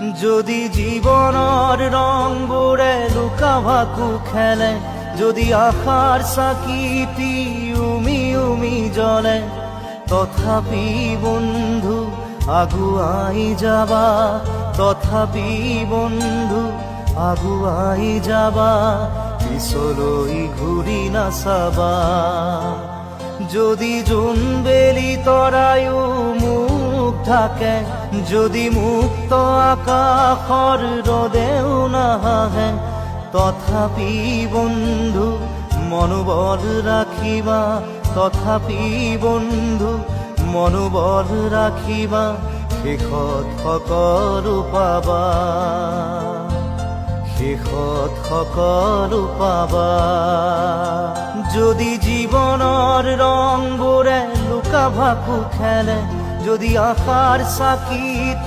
যদি জীবনৰ ৰংবোৰে লুকা ভাকু খেলে, যদি আশাৰ চাকিটি উমি উমি জ্বলে, তথাপি বন্ধু আগুৱাই যাবা, তথাপি বন্ধু আগুৱাই যাবা, পিছলৈ ঘূৰি নাচাবা। যদি জোনবেলি তৰায়ো মুখ ঢাকে, যদি মুক্ত আকাশৰ ৰদেও নাহে, তথাপি বন্ধু মনোবল ৰাখিবা, তথাপি বন্ধু মনোবল ৰাখিবা, শেষত সকলো পাবা, শেষত সকলো পাবা। যদি জীৱনৰ ৰংবোৰে লুকা ভাকু খেলে, যদি আশাৰ চাকিত